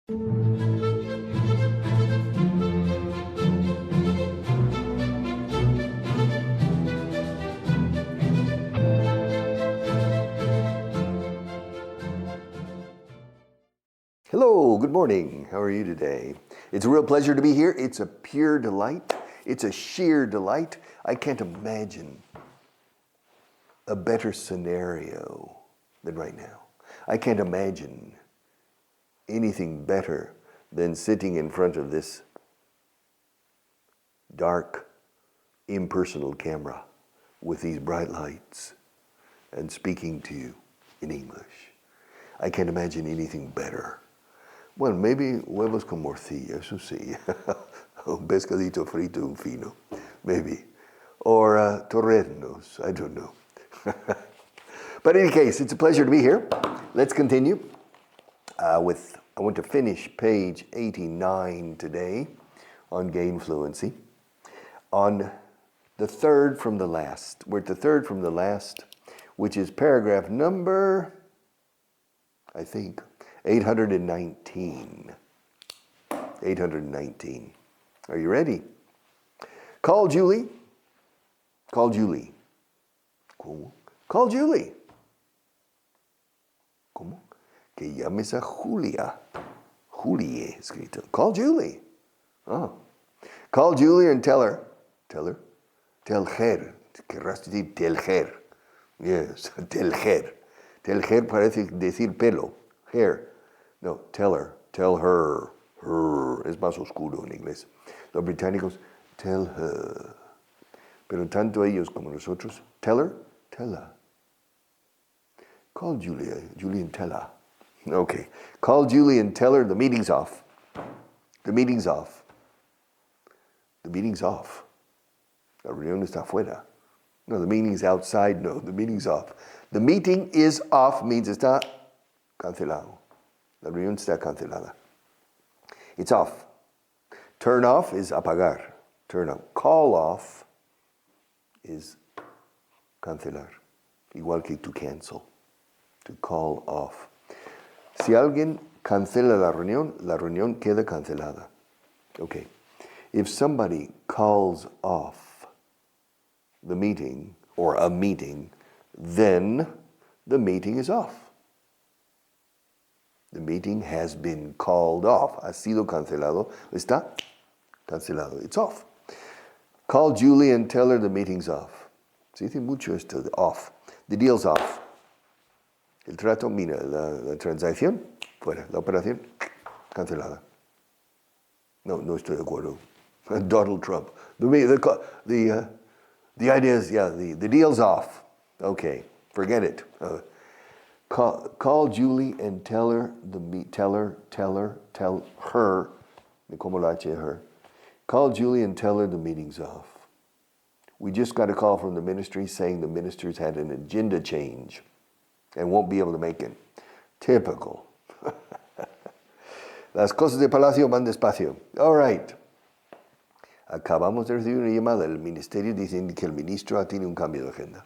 Hello, good morning. How are you today? It's a real pleasure to be here. It's a pure delight. It's a sheer delight. I can't imagine a better scenario than right now. I can't imagine anything better than sitting in front of this dark, impersonal camera with these bright lights and speaking to you in English. I can't imagine anything better. Well, maybe huevos con morcilla, eso sí. Un pescadito frito, un fino, maybe. Or torrenos, I don't know. But in any case, it's a pleasure to be here. Let's continue I want to finish page 89 today on gain fluency. On the third from the last. We're at the third from the last, which is paragraph number, I think, 819. 819. Are you ready? Call Julie. Call Julie. ¿Cómo? Call Julie. ¿Cómo? Que llames a Julia. Julie escrito. Call Julie. Oh. Call Julie and tell her. Tell her. Tell her. Querrás decir tell her. Yes, tell her. Tell her parece decir pelo. Hair. No, tell her. Tell her. Her. Es más oscuro en inglés. Los británicos, tell her. Pero tanto ellos como nosotros, tell her, tell her. Call Julia, Julie and tell her. Okay. Call Julie and tell her the meeting's off. The meeting's off. The meeting's off. La reunión está afuera. No, the meeting's outside. No, the meeting's off. The meeting is off means está cancelado. La reunión está cancelada. It's off. Turn off is apagar. Turn on. Call off is cancelar. Igual que to cancel. To call off. Si alguien cancela la reunión queda cancelada. Okay. If somebody calls off the meeting or a meeting, then the meeting is off. The meeting has been called off. Ha sido cancelado. Está cancelado. It's off. Call Julie and tell her the meeting's off. Se dice mucho esto de off. The deal's off. El trato, mira, la transacción, fuera. La operación, cancelada. No estoy de acuerdo. Donald Trump. The idea is, the deal's off. Okay, forget it. Call Julie and tell her como la H, her. Call Julie and tell her the meeting's off. We just got a call from the ministry saying the ministers had an agenda change and won't be able to make it. Typical. Las cosas de palacio van despacio. All right. Acabamos de recibir una llamada del ministerio diciendo que el ministro tiene un cambio de agenda.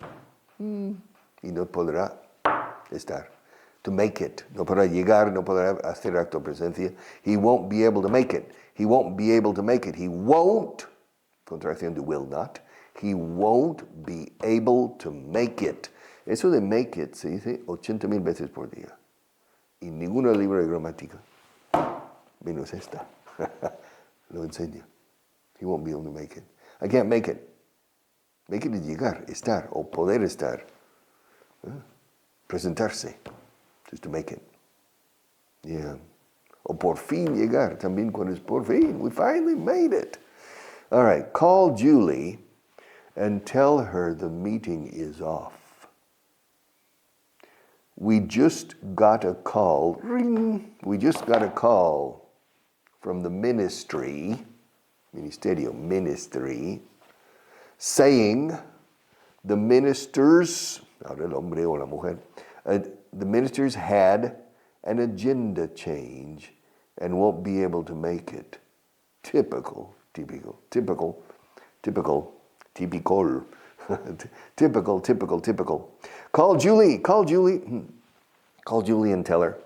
Y no podrá estar. To make it. No podrá llegar, no podrá hacer acto de presencia. He won't be able to make it. He won't be able to make it. He won't, contracción de will not. He won't be able to make it. Eso de make it se dice 80,000 veces por día. Y ninguno libro de gramática, menos esta, lo enseña. He won't be able to make it. I can't make it. Make it es llegar, estar, o poder estar. Presentarse. Just to make it. Yeah. O por fin llegar, también cuando es por fin. We finally made it. All right. Call Julie and tell her the meeting is off. We just got a call. Ring. We just got a call from the ministry, ministerio, ministry, saying the ministers, ahora el hombre o la mujer, the ministers had an agenda change and won't be able to make it. Typical. Call Julie and tell her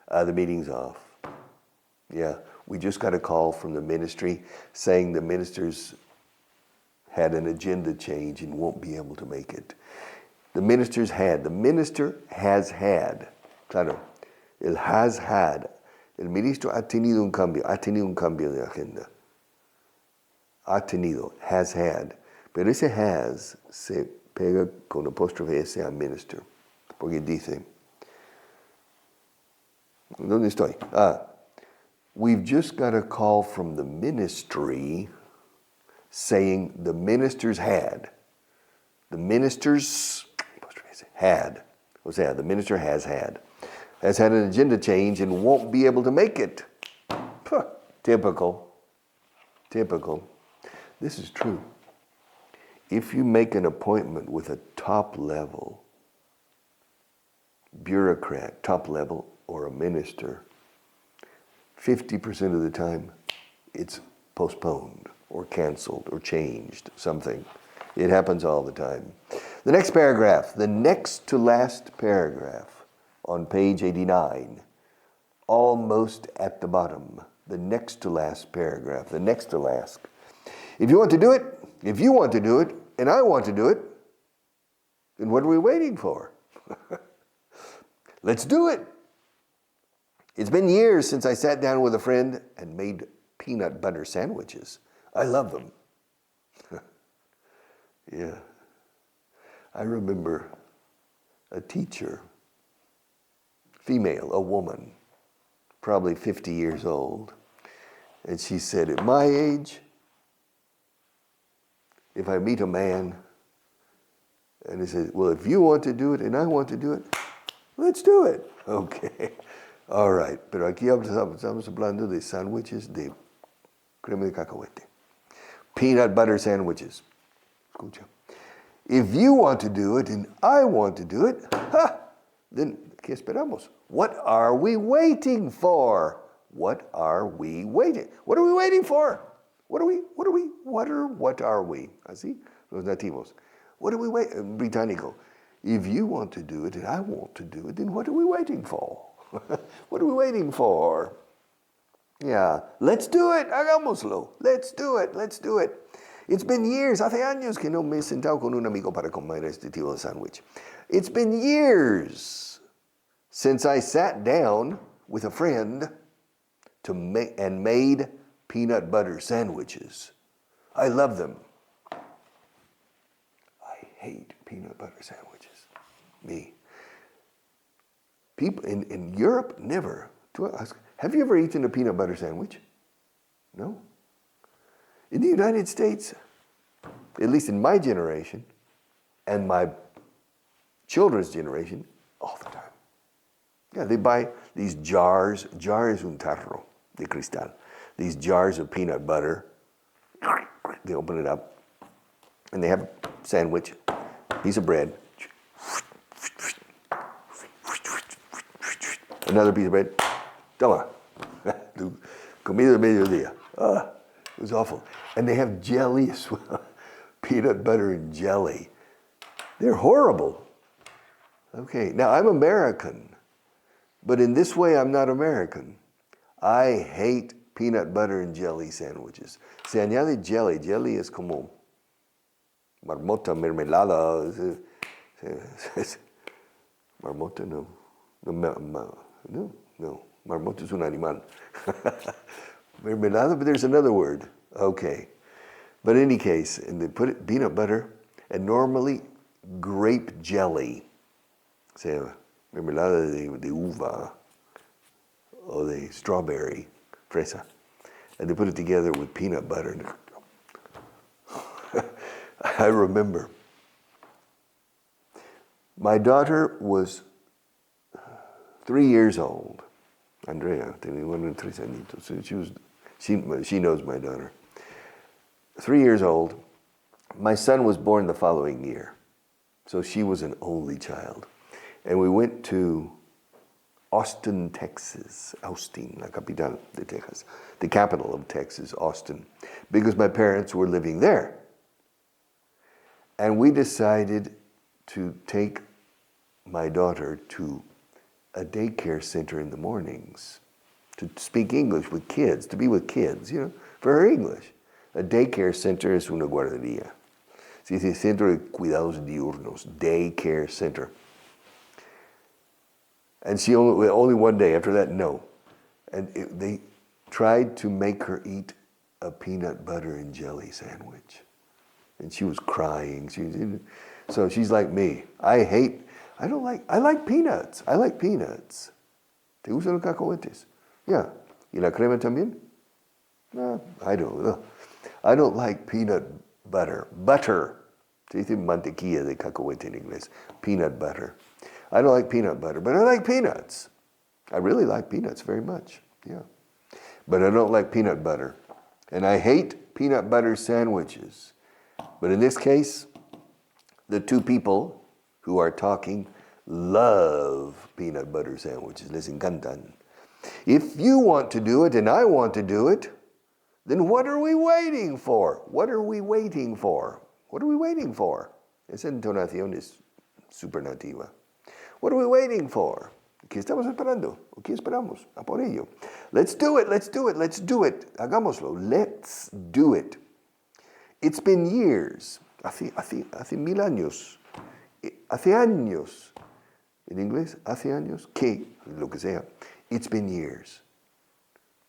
the meeting's off. Yeah, we just got a call from the ministry saying the ministers had an agenda change and won't be able to make it. The minister has had, claro, el has had, el ministro ha tenido un cambio de agenda. Ha tenido, has had, pero ese has se pega con apóstrofe S a minister, porque dice, ¿dónde estoy? We've just got a call from the ministry saying the ministers had. The ministers had. O sea, the minister has had an agenda change and won't be able to make it. Puh, typical. This is true. If you make an appointment with a top level bureaucrat, top level, or a minister, 50% of the time it's postponed or canceled or changed, something. It happens all the time. The next paragraph, the next to last paragraph on page 89, almost at the bottom, the next to last paragraph, the next to last. If you want to do it, and I want to do it, then what are we waiting for? Let's do it. It's been years since I sat down with a friend and made peanut butter sandwiches. I love them. Yeah. I remember a teacher, female, a woman, probably 50 years old, and she said, at my age, if I meet a man and he says, well, if you want to do it and I want to do it, let's do it. Okay. All right. Pero aquí estamos hablando de sándwiches de crema de cacahuete. Peanut butter sandwiches. Escucha. If you want to do it and I want to do it, then ¿qué esperamos? What are we waiting for? What are we waiting? What are we waiting for? What are we? Así, los nativos. What are we waiting? Británico. If you want to do it and I want to do it, then what are we waiting for? What are we waiting for? Yeah, let's do it. Hagámoslo. Let's do it. It's been years. Hace años que no me he sentado con un amigo para comer este tipo de sándwich. It's been years since I sat down with a friend and made peanut butter sandwiches. I love them. I hate peanut butter sandwiches. Me. People in Europe, never. Have you ever eaten a peanut butter sandwich? No? In the United States, at least in my generation, and my children's generation, all the time. Yeah, they buy these jars un tarro de cristal, these jars of peanut butter. They open it up, and they have a sandwich, piece of bread, another piece of bread. Toma. Comida de mediodía. It was awful. And they have jelly as well. Peanut butter and jelly. They're horrible. Okay, now I'm American, but in this way I'm not American. I hate peanut butter and jelly sandwiches. Se añade jelly. Jelly es como marmota, mermelada. Marmota, no. No. Marmota es un animal. Mermelada, but there's another word. Okay. But in any case, and they put it peanut butter and normally grape jelly. O sea, mermelada de uva or de strawberry, fresa. And they put it together with peanut butter. I remember my daughter was 3 years old. Andrea, tenía 1 y 3 añitos. She knows my daughter. 3 years old. My son was born the following year. So she was an only child. And we went to Austin, Texas. Austin, la capital de Texas. The capital of Texas, Austin. Because my parents were living there. And we decided to take my daughter to a daycare center in the mornings. to speak English with kids, to be with kids, for her English. A daycare center es una guardería. Se dice centro de cuidados diurnos, daycare center. And she only one day, after that, no. And they tried to make her eat a peanut butter and jelly sandwich. And she was crying. So she's like me. I like peanuts. I like peanuts. ¿Te gustan los cacahuetes? Yeah. ¿Y la crema también? No, I don't know. I don't like peanut butter. Butter. Se dice mantequilla de cacahuete en inglés. Peanut butter. I don't like peanut butter, but I like peanuts. I really like peanuts very much. Yeah. But I don't like peanut butter. And I hate peanut butter sandwiches. But in this case, the two people who are talking love peanut butter sandwiches. Les encantan. If you want to do it and I want to do it, then what are we waiting for? What are we waiting for? What are we waiting for? Esa entonación es supernativa. What are we waiting for? ¿Qué estamos esperando? ¿O qué esperamos? A por ello. Let's do it, let's do it, let's do it. Hagámoslo. Let's do it. It's been years. Hace 1000 años. Hace años. En inglés, hace años. ¿Qué? Lo que sea. It's been years.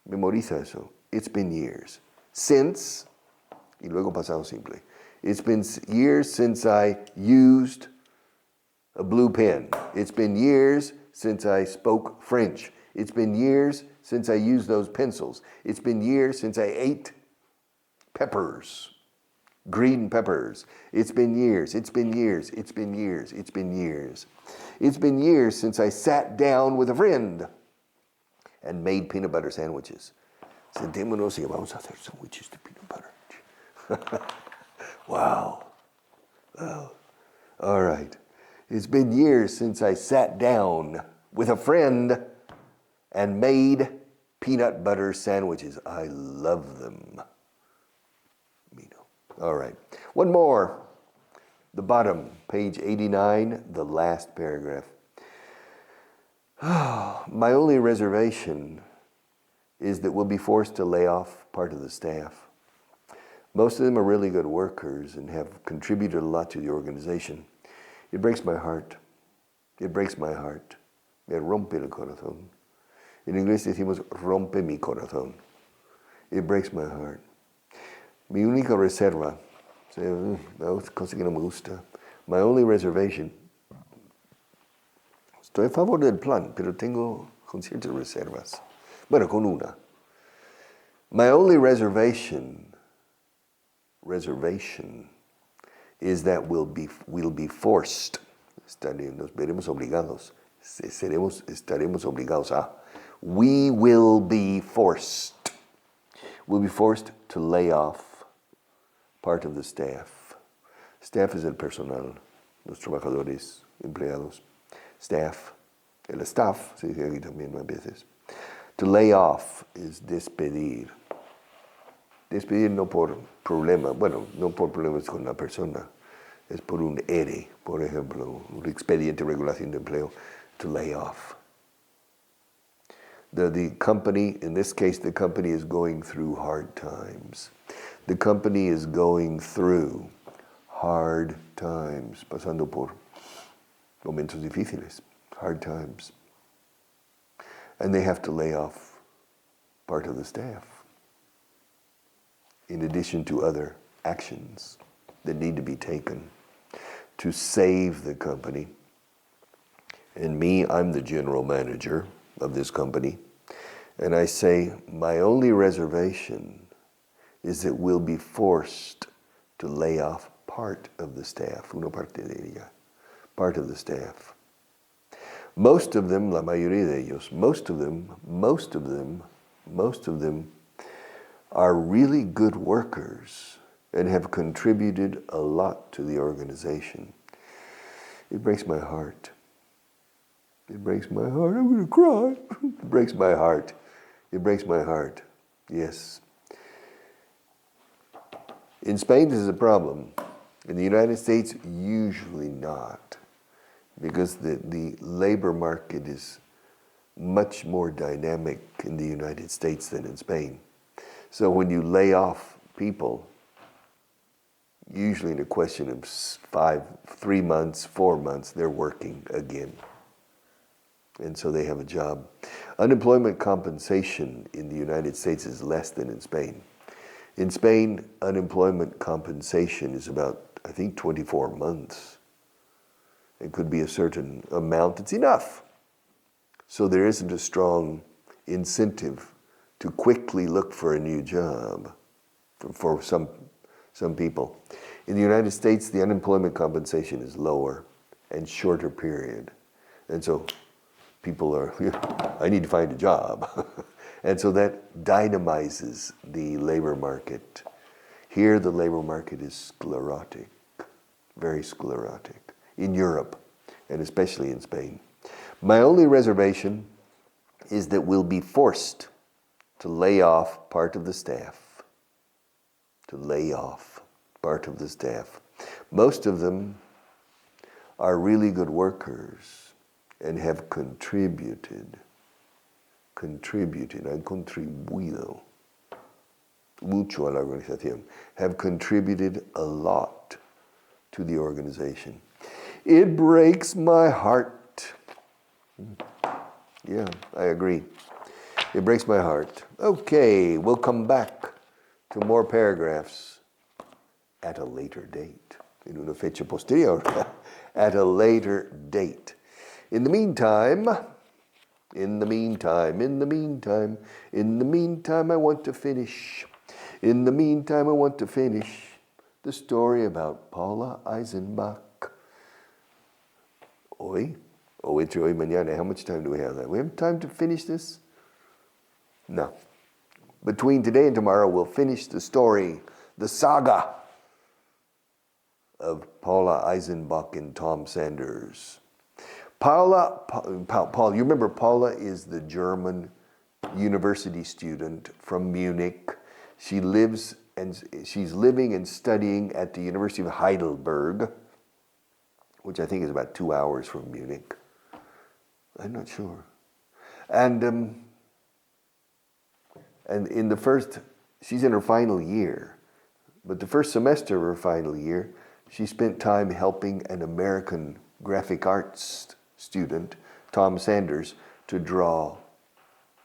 Memoriza eso. It's been years. Since, y luego pasado simple. It's been years since I used a blue pen. It's been years since I spoke French. It's been years since I used those pencils. It's been years since I ate peppers, green peppers. It's been years, it's been years, it's been years, it's been years. It's been years since I sat down with a friend and made peanut butter sandwiches. Sentémonos y vamos a hacer sandwiches de peanut butter. Wow. All right. It's been years since I sat down with a friend and made peanut butter sandwiches. I love them. All right. One more. The bottom, page 89, the last paragraph. My only reservation is that we'll be forced to lay off part of the staff. Most of them are really good workers and have contributed a lot to the organization. It breaks my heart. It breaks my heart. Me rompe el corazón. En inglés decimos rompe mi corazón. It breaks my heart. Mi única reserva, cosa que no me gusta. My only reservation. Estoy a favor del plan, pero tengo con ciertas reservas. Bueno, con una. My only reservation is that we'll be forced. Nos veremos obligados. Estaremos obligados a. We will be forced. We'll be forced to lay off part of the staff. Staff es el personal, los trabajadores, empleados. Staff, el staff, se dice aquí también más veces. To lay off is despedir. Despedir no por problema, bueno, no por problemas con la persona, es por un ERE, por ejemplo, un expediente de regulación de empleo, to lay off. The company, in this case, the company is going through hard times. The company is going through hard times, pasando por momentos difíciles, hard times. And they have to lay off part of the staff, in addition to other actions that need to be taken to save the company. And me, I'm the general manager of this company. And I say, my only reservation is that we'll be forced to lay off part of the staff, una parte de ella, part of the staff. Most of them, la mayoría de ellos, most of them are really good workers and have contributed a lot to the organization. It breaks my heart. It breaks my heart. I'm going to cry. It breaks my heart. It breaks my heart. Yes. In Spain, this is a problem. In the United States, usually not. Because the labor market is much more dynamic in the United States than in Spain. So when you lay off people, usually in a question of 3 months, 4 months, they're working again. And so they have a job. Unemployment compensation in the United States is less than in Spain. In Spain, unemployment compensation is about, I think, 24 months. It could be a certain amount. It's enough. So there isn't a strong incentive to quickly look for a new job for some people. In the United States, the unemployment compensation is lower and shorter period. And so people are, I need to find a job. And so that dynamizes the labor market. Here, the labor market is sclerotic, very sclerotic, in Europe, and especially in Spain. My only reservation is that we'll be forced to lay off part of the staff. To lay off part of the staff. Most of them are really good workers and have contributed, han contribuido mucho a la organización, have contributed a lot to the organization. It breaks my heart. Yeah, I agree. It breaks my heart. Okay, we'll come back to more paragraphs at a later date. In una fecha posterior. At a later date. In the meantime, I want to finish. In the meantime, I want to finish the story about Paula Eisenbach. Hoy, or entre hoy y mañana, how much time do we have? We have time to finish this? No. Between today and tomorrow, we'll finish the story, the saga of Paula Eisenbach and Tom Sanders. Paula, you remember Paula is the German university student from Munich. She's living and studying at the University of Heidelberg, which I think is about 2 hours from Munich. I'm not sure. And in the first, she's in her final year, but the first semester of her final year, she spent time helping an American graphic arts student, Tom Sanders, to draw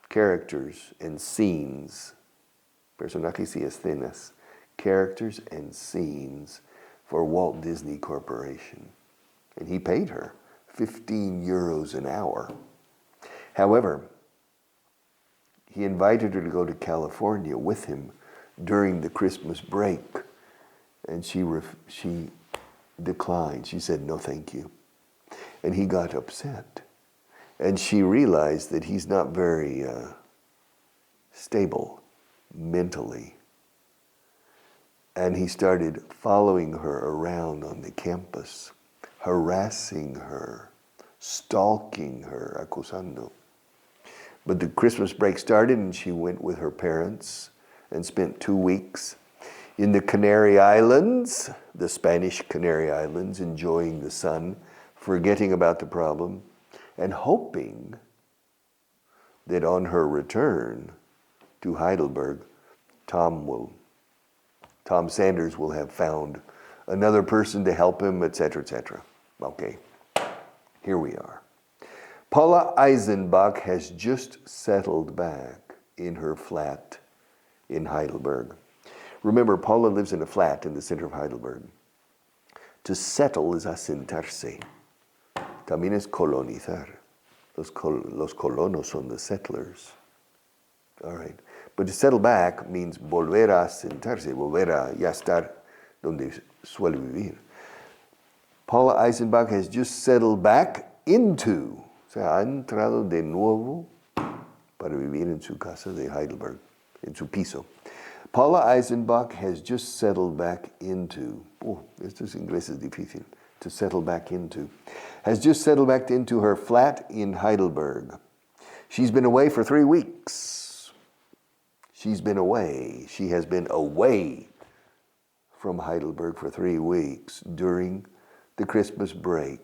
characters and scenes, personajes y escenas, characters and scenes for Walt Disney Corporation. And he paid her 15 euros an hour. However, he invited her to go to California with him during the Christmas break. And she declined. She said, no, thank you. And he got upset. And she realized that he's not very stable mentally. And he started following her around on the campus, harassing her, stalking her, acusando. But the Christmas break started and she went with her parents and spent 2 weeks in the Canary Islands, the Spanish Canary Islands, enjoying the sun, forgetting about the problem, and hoping that on her return to Heidelberg, Tom Sanders will have found another person to help him, etc., etc. Okay, here we are. Paula Eisenbach has just settled back in her flat in Heidelberg. Remember, Paula lives in a flat in the center of Heidelberg. To settle is asentarse. También es colonizar. Los colonos son the settlers. All right. But to settle back means volver a asentarse, volver a ya estar donde suele vivir. Paula Eisenbach has just settled back into, o sea, ha entrado de nuevo para vivir en su casa de Heidelberg, en su piso. Paula Eisenbach has just settled back into, estos inglés es difícil, to settle back into, has just settled back into her flat in Heidelberg. She's been away for 3 weeks. She's been away. She has been away from Heidelberg for 3 weeks during the Christmas break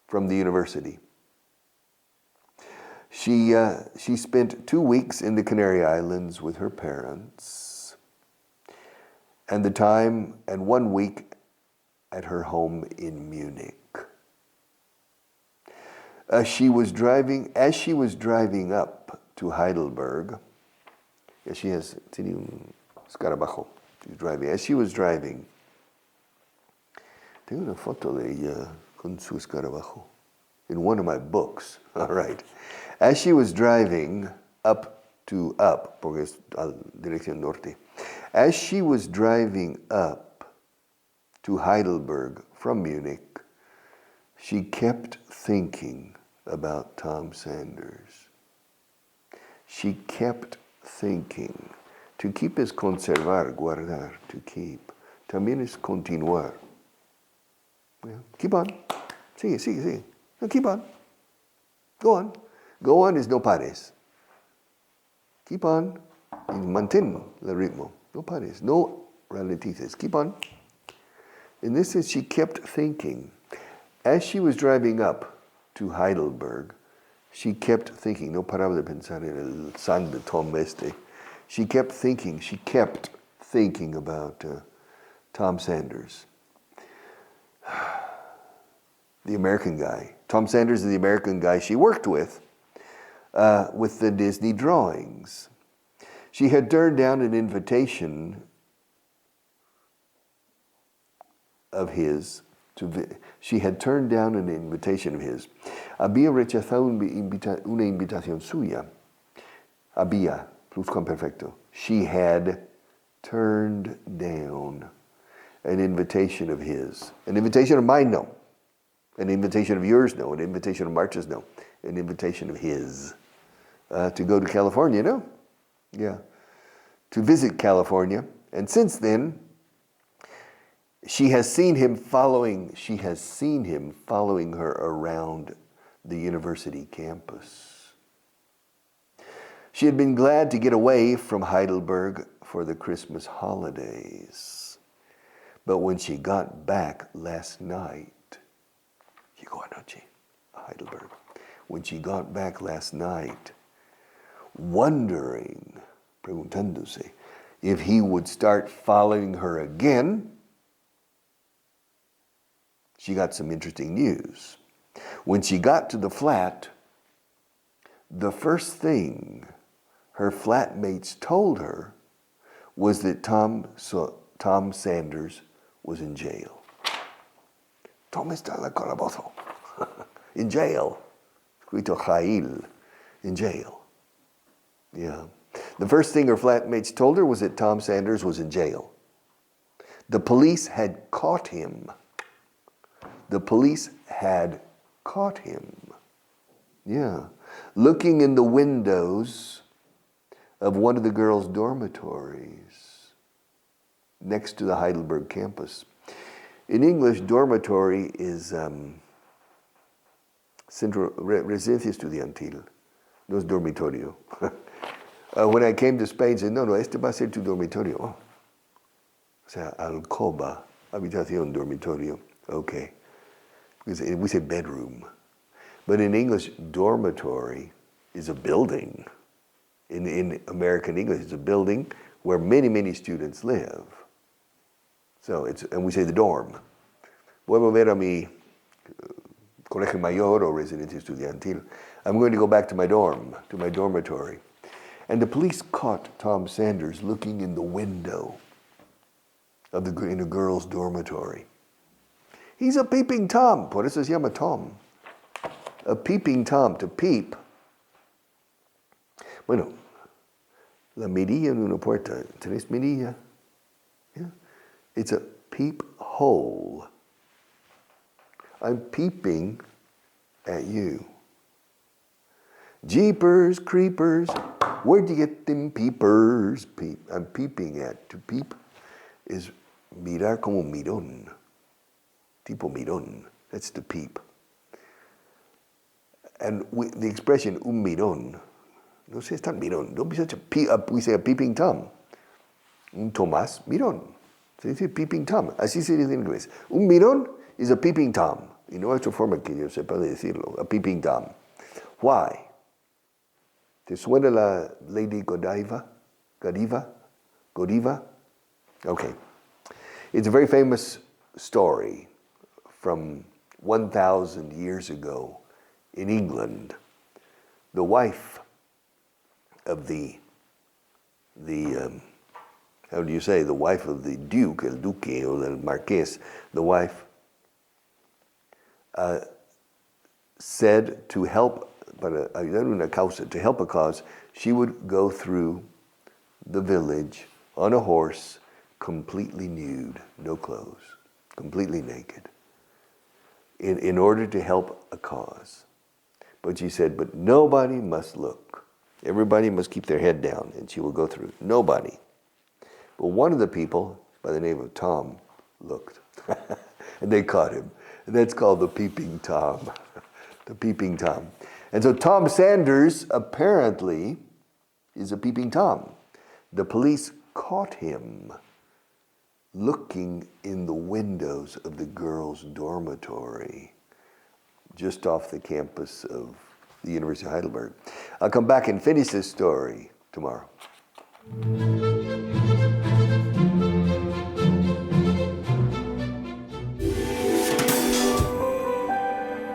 from the university. She spent 2 weeks in the Canary Islands with her parents, and 1 week at her home in Munich. As she was driving up to Heidelberg, tiene un escarabajo. As she was driving, tengo una foto de ella con su escarabajo in one of my books. All right. As she was driving porque es dirección norte. As she was driving up to Heidelberg from Munich, she kept thinking about Tom Sanders. She kept thinking. To keep es conservar, guardar, to keep. También es continuar. Yeah. Keep on. Sigue. No, keep on. Go on. Go on is no pares. Keep on. Mantén el ritmo. No pares. No ralentices. Keep on. And this is, she kept thinking. As she was driving up to Heidelberg, she kept thinking. No paraba de pensar en el sang de Tom este. She kept thinking about Tom Sanders. The American guy. Tom Sanders is the American guy she worked with the Disney drawings. She had turned down an invitation of his. Había rechazado una invitación suya. Había, pluscuamperfecto. She had turned down an invitation of his. An invitation of mine, no. An invitation of yours, no. An invitation of March's, no. An invitation of his. To go to California, no? Yeah. To visit California. And since then, she has seen him following her around the university campus. She had been glad to get away from Heidelberg for the Christmas holidays. But when she got back last night, llegó anoche a Heidelberg. When she got back last night, preguntándose, if he would start following her again, she got some interesting news. When she got to the flat, the first thing her flatmates told her was that Tom Sanders was in jail. Tom está en el calabozo. In jail. Escrito Jail. In jail. Yeah. The first thing her flatmates told her was that Tom Sanders was in jail. The police had caught him. Yeah. Looking in the windows of one of the girls' dormitories next to the Heidelberg campus. In English, dormitory is residencia estudiantil. No es dormitorio. When I came to Spain, I said, no, este va a ser tu dormitorio. O sea, alcoba, habitación, dormitorio. Okay. Because we say bedroom. But in English, dormitory is a building. In American English, it's a building where many, many students live. So and we say the dorm. Voy a volver a mi colegio mayor o residencia estudiantil. I'm going to go back to my dorm, to my dormitory. And the police caught Tom Sanders looking in the window in a girl's dormitory. He's a peeping Tom, por eso se llama Tom. A peeping Tom, to peep. Bueno, la mirilla en una puerta, ¿tenés mirilla? Yeah. It's a peep hole. I'm peeping at you. Jeepers, creepers, where'd you get them peepers? I'm peeping at. To peep is mirar como mirón. Tipo mirón. That's to peep. And the expression un mirón, no sé, es tan mirón. Don't be such we say a peeping Tom. Un Tomás mirón. Se dice peeping Tom. Así se dice en inglés. Un mirón is a peeping Tom. Y no hay otra forma que yo sepa de decirlo. A peeping Tom. Why? ¿Te suena la Lady Godiva? Godiva? Godiva? Okay. It's a very famous story from 1,000 years ago in England. The wife of the how do you say, the wife of the Duke, el Duque or el Marqués, the wife said to help, to help a cause, she would go through the village on a horse, completely nude, no clothes, completely naked, in order to help a cause. But she said, but nobody must look. Everybody must keep their head down, and she will go through. Nobody. But one of the people, by the name of Tom, looked. And they caught him. And that's called the peeping Tom. The peeping Tom. And so Tom Sanders apparently is a peeping Tom. The police caught him looking in the windows of the girls' dormitory just off the campus of the University of Heidelberg. I'll come back and finish this story tomorrow.